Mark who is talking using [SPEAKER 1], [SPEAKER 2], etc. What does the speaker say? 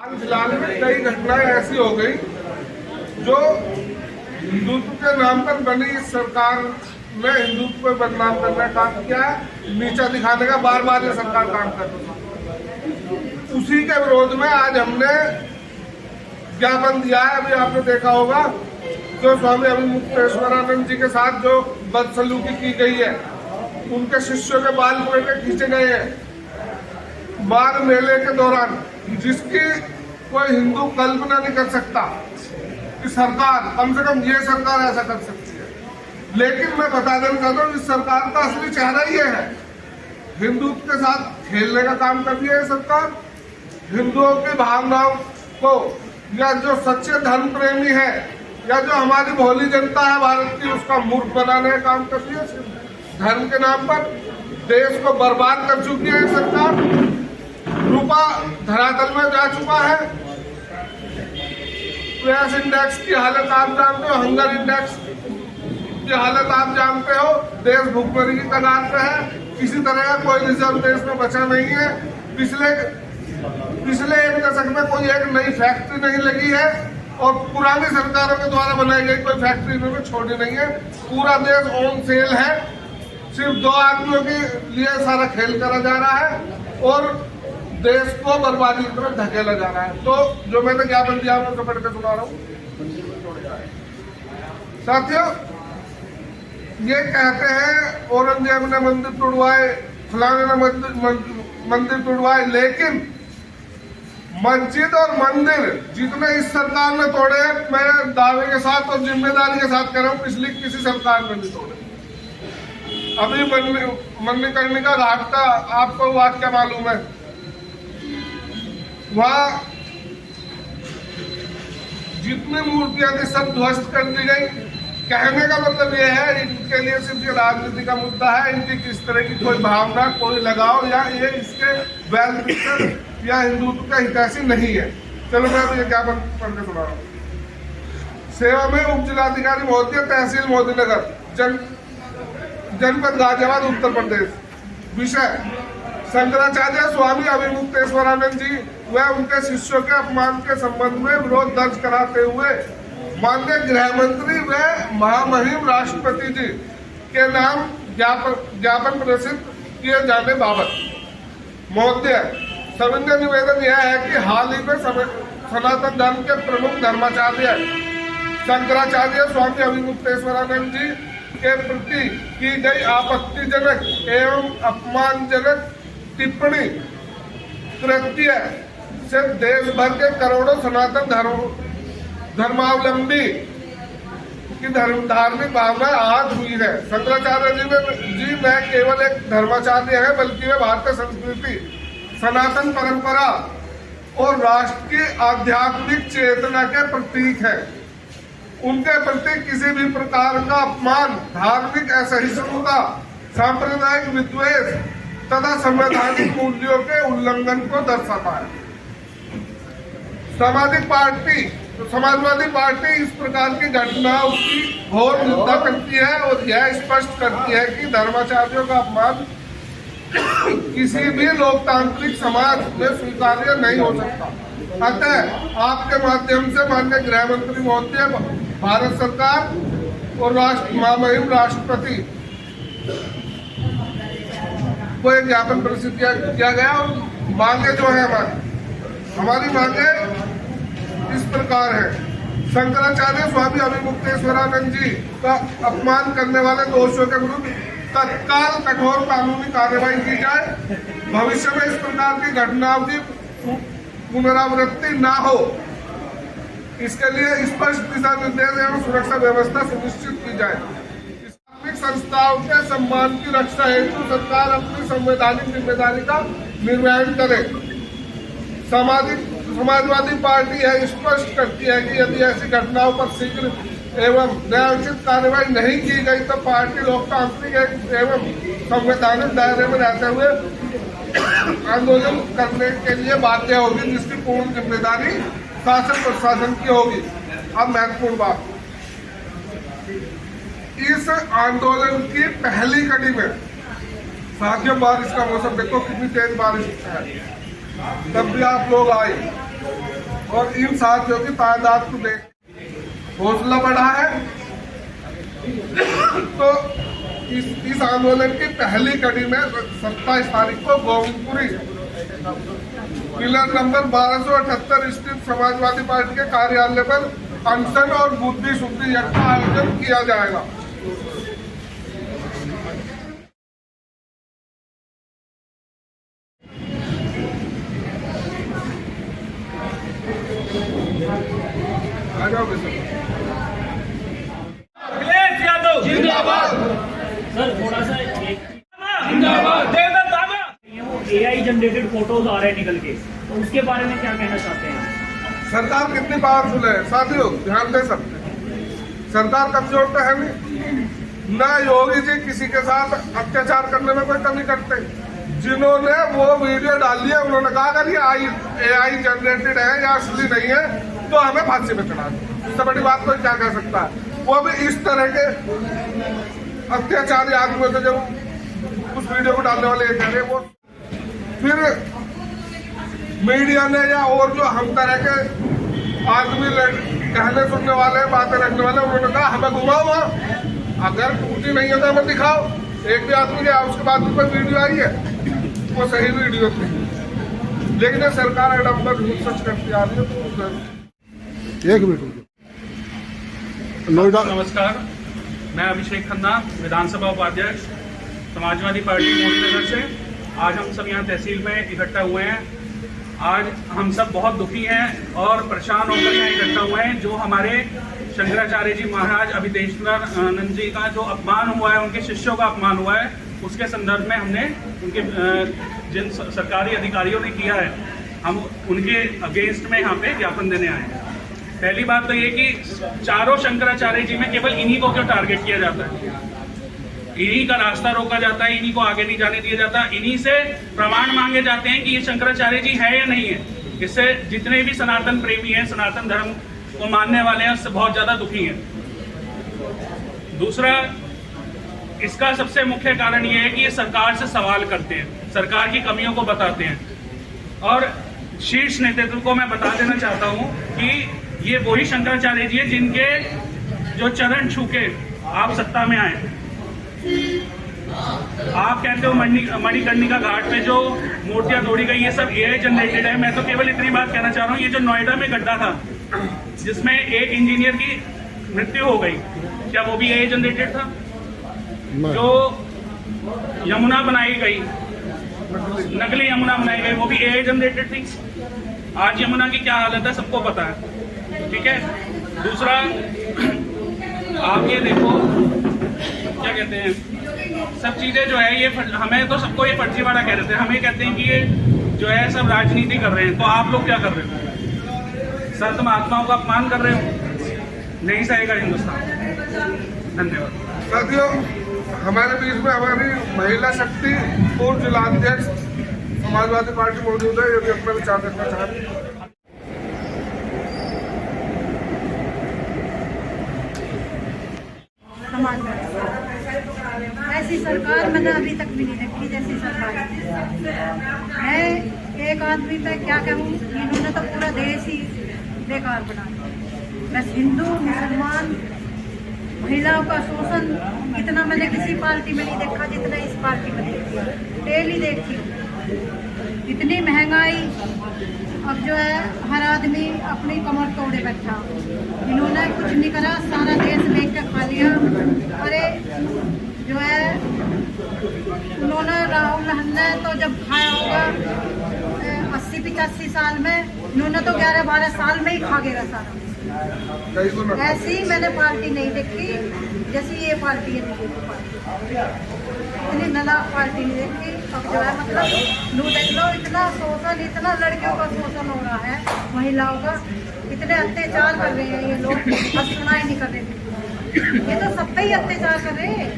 [SPEAKER 1] हाल फिलहाल में कई घटनाएं ऐसी हो गई जो हिंदुत्व के नाम पर बनी इस सरकार ने हिंदुत्व को बदनाम करने का काम किया है, नीचा दिखाने का बार बार ये सरकार काम कर रही है। उसी के विरोध में आज हमने ज्ञापन दिया है। अभी आपने देखा होगा जो स्वामी अभिमुक्तेश्वरानंद जी के साथ जो बदसलूकी की गई है, उनके शिष्यों के बाल पकड़ के खींचे गए हैं माघ मेले के दौरान, जिसकी कोई हिंदू कल्पना नहीं कर सकता कि सरकार, कम से कम ये सरकार ऐसा कर सकती है। लेकिन मैं बता देना चाहता हूँ इस सरकार का असली चेहरा ये है, हिंदुत्व के साथ खेलने का काम कर रही है सरकार। हिंदुओं की भावनाओं को, या जो सच्चे धर्म प्रेमी है, या जो हमारी भोली जनता है भारत की, उसका मूर्ख बनाने का काम कर रही है। धर्म के नाम पर देश को बर्बाद कर चुकी है सरकार। रुपया धरातल में जा चुका है। प्राइस इंडेक्स की हालत आप जानते हो, हंगर इंडेक्स की हालत आप जानते हो। देश भुखमरी की कगार पे है। किसी तरह का कोई रिजर्व देश में बचा नहीं है। पिछले एक दशक में कोई एक नई फैक्ट्री नहीं लगी है, और पुरानी सरकारों के द्वारा बनाई गई कोई फैक्ट्री इन्होंने छोड़ी नहीं है। पूरा देश ऑन सेल है। सिर्फ 2 आदमियों के लिए सारा खेल करा जा रहा है और देश को बर्बादी की तरफ धकेला जा रहा है। तो जो मैंने ज्ञापन दिया मैं तो पढ़ के सुना रहा हूँ। साथियों, ये कहते हैं औरंगजेब ने मंदिर तोड़वाए, फलाने ने मंदिर तोड़वाए, लेकिन मस्जिद और मंदिर जितने इस सरकार ने तोड़े हैं, मैं दावे के साथ और जिम्मेदारी के साथ कह रहा हूँ, पिछली किसी सरकार ने नहीं तोड़े। अभी मणिकर्णिका घाट का आपको वाक्य मालूम है। वहां जितनी मूर्तियां थी सब ध्वस्त कर दी गई। कहने का मतलब यह है, इनके लिए सिर्फ ये राजनीति का मुद्दा है। इनकी किस तरह की कोई भावना, कोई लगाव, या ये इसके वेल विशर या हिंदुत्व का हितैषी नहीं है। चलो मैं अभी ज्ञापन पढ़ के सुना रहा हूँ। सेवा में उप जिलाधिकारी महोदय, तहसील मोदीनगर, जनपद गाजियाबाद, उत्तर प्रदेश। विषय: शंकराचार्य स्वामी अभिमुक्तेश्वरानंद जी व उनके शिष्यों के अपमान के संबंध में विरोध दर्ज कराते हुए माननीय गृह मंत्री व महामहिम राष्ट्रपति जी के नाम ज्ञापन प्रेषित किए जाने बाबत। महोदय, सविनय निवेदन यह है कि हाल ही में सनातन धर्म के प्रमुख धर्माचार्य शंकराचार्य स्वामी अभिमुक्तेश्वरानंद जी के प्रति की गई आपत्तिजनक एवं अपमानजनक टिप्पणी कृत्य से देश भर के करोड़ों सनातन धर्मावलंबी की धार्मिक भावना आहत हुई है। शंकराचार्य जी न केवल एक धर्माचार्य है, बल्कि वे भारतीय संस्कृति, सनातन परंपरा और राष्ट्र की आध्यात्मिक चेतना के प्रतीक है। उनके प्रति किसी भी प्रकार का अपमान धार्मिक असहिष्णुता, सांप्रदायिक विद्वेष तथा संवैधानिक मूल्यों के उल्लंघन को दर्शाता है। समाजवादी पार्टी इस प्रकार की घटनाओं की घोर निंदा करती है और यह स्पष्ट करती है कि धर्माचार्यों का अपमान किसी भी लोकतांत्रिक समाज में स्वीकार्य नहीं हो सकता। अतः आपके माध्यम से माननीय गृह मंत्री महोदय, भारत सरकार और महामहिम राष्ट्रपति को एक ज्ञापन प्रेषित किया गया। और मांगे जो है हमारी मांगे इस प्रकार है: शंकराचार्य स्वामी अभिमुक्तेश्वरानंद जी का अपमान करने वाले दोषियों के विरुद्ध तत्काल कठोर कानूनी कार्यवाही की जाए। भविष्य में इस प्रकार की घटनाओं की पुनरावृत्ति न हो, इसके लिए स्पष्ट दिशा निर्देश एवं सुरक्षा व्यवस्था सुनिश्चित की जाए। धार्मिक संस्थाओं के सम्मान की रक्षा हेतु सरकार अपनी संवैधानिक जिम्मेदारी का निर्वहन करे। समाजवादी पार्टी यह स्पष्ट करती है कि यदि ऐसी घटनाओं पर शीघ्र एवं न्यायोचित कार्रवाई नहीं की गई तो पार्टी लोकतांत्रिक एवं संवैधानिक दायरे में रहते हुए आंदोलन करने के लिए बाध्य होगी, जिसकी पूर्ण जिम्मेदारी शासन प्रशासन की होगी। अब महत्वपूर्ण बात, इस आंदोलन की पहली कड़ी में साथियों बारिश का मौसम देखो कितनी तेज बारिश है, तब भी आप लोग आए। और इन साथियों की तादाद को देख हौसला बढ़ा है। तो इस आंदोलन की पहली कड़ी में 27 तारीख को गोविंदपुरी पिलर नंबर 1278 स्थित समाजवादी पार्टी के कार्यालय पर अनशन और बुद्धि शुद्धि यज्ञ का आयोजन किया जाएगा। आ जाओगे
[SPEAKER 2] अखिलेश यादव
[SPEAKER 3] जिंदाबाद।
[SPEAKER 2] सर थोड़ा सा
[SPEAKER 3] जिंदाबाद।
[SPEAKER 2] वो AI जनरेटेड फोटोज आ रहे हैं निकल के, तो उसके बारे में क्या कहना चाहते हैं?
[SPEAKER 1] सरकार कितनी पावरफुल है साथियों, ध्यान दे सकते हैं। सरकार कमजोर तो है नहीं ना। योगी जी किसी के साथ अत्याचार करने में कोई कमी करते। जिन्होंने वो वीडियो डाली है उन्होंने कहा अगर ये AI जनरेटेड है या असली नहीं है तो हमें फांसी पे चढ़ा दो। इससे बड़ी बात कोई क्या कह सकता है। वो भी इस तरह के अत्याचारी आदमी थे जो उस वीडियो को डालने वाले ये कह रहे। वो फिर मीडिया ने या और जो हम तरह के आदमी कहने सुनने वाले बातें रखने वाले उन्होंने कहा हमें घुमाओ वहाँ, अगर टूटी नहीं है तो हमें दिखाओ। एक भी आदमी गया उसके बाद भी कोई वीडियो आई है वो सही वीडियो थी, लेकिन सरकार अडम्बर सच करती आ रही है। एक मिनट नोएडा।
[SPEAKER 4] नमस्कार, मैं अभिषेक खन्ना, विधानसभा उपाध्यक्ष समाजवादी पार्टी मोदी से। आज हम सब यहाँ तहसील में इकट्ठा हुए हैं। आज हम सब बहुत दुखी हैं और परेशान होकर यहाँ इकट्ठा हुए हैं। जो हमारे शंकराचार्य जी महाराज अभिदेशानंद जी का जो अपमान हुआ है, उनके शिष्यों का अपमान हुआ है, उसके संदर्भ में हमने उनके जिन सरकारी अधिकारियों ने किया है, हम उनके अगेंस्ट में यहाँ पे ज्ञापन देने आए हैं। पहली बात तो ये कि चारों शंकराचार्य जी में केवल इन्हीं को क्यों टारगेट किया जाता है, इन्हीं का रास्ता रोका जाता है, इन्हीं को आगे नहीं जाने दिया जाता, इन्हीं से प्रमाण मांगे जाते हैं कि ये शंकराचार्य जी है या नहीं है। इससे जितने भी सनातन प्रेमी हैं, सनातन धर्म को मानने वाले हैं, उससे बहुत ज्यादा दुखी हैं। दूसरा, इसका सबसे मुख्य कारण ये है कि ये सरकार से सवाल करते हैं, सरकार की कमियों को बताते हैं। और शीर्ष नेतृत्व को मैं बता देना चाहता हूँ कि ये वही शंकराचार्य जी है जिनके जो चरण छू के आप सत्ता में आए। आप कहते हो मणिकर्णिका घाट पे जो मूर्तियां तोड़ी गई ये सब AI जनरेटेड है। मैं तो केवल इतनी बात कहना चाह रहा हूँ, ये जो नोएडा में गड्ढा था जिसमें एक इंजीनियर की मृत्यु हो गई, क्या वो भी AI जनरेटेड था? जो यमुना बनाई गई, नकली यमुना बनाई गई, वो भी AI जनरेटेड थी। आज यमुना की क्या हालत है सबको पता है, ठीक है। दूसरा, आप ये देखो क्या कहते हैं, सब चीजें जो है ये हमें तो सबको ये फर्जीवाड़ा कह रहे थे। हमें कहते हैं कि ये जो है सब राजनीति कर रहे हैं, तो आप लोग क्या कर रहे हो? संत महात्माओं का अपमान कर रहे हो। नहीं सहेगा हिंदुस्तान। धन्यवाद।
[SPEAKER 1] साथियों, हमारे बीच में हमारी महिला शक्ति पूर्व जिलाध्यक्ष समाजवादी पार्टी मौजूद है, ये भी अपना विचार रखना चाह रही है।
[SPEAKER 5] ऐसी सरकार मैंने अभी तक भी नहीं देखी जैसी सरकार है। एक आदमी पे क्या कहूँ, इन्होंने तो पूरा देश ही बेकार बना दिया। बस हिंदू मुसलमान महिलाओं का शोषण इतना मैंने किसी पार्टी में नहीं देखा जितना इस पार्टी में देखी। डेली देखती हूँ इतनी महंगाई। अब जो है हर आदमी अपनी कमर तोड़े बैठा। इन्होंने कुछ नहीं करा, सारा देश लेके के खा लिया। अरे जो है उन्होंने राहुल ने तो जब खाया होगा 80-85 साल में, इन्होंने तो 11-12 साल में ही खा गया सारा। ऐसी मैंने पार्टी नहीं देखी जैसी ये पार्टी है। इतनी नला पार्टी नहीं देखी। अब जो है मतलब लू देख लो, इतना शोषण, इतना लड़कियों का शोषण हो रहा है, महिलाओं का इतने अत्याचार कर रहे हैं ये लोग। अब सुनाई नहीं कर रहे, ये तो सब पे ही अत्याचार कर रहे हैं।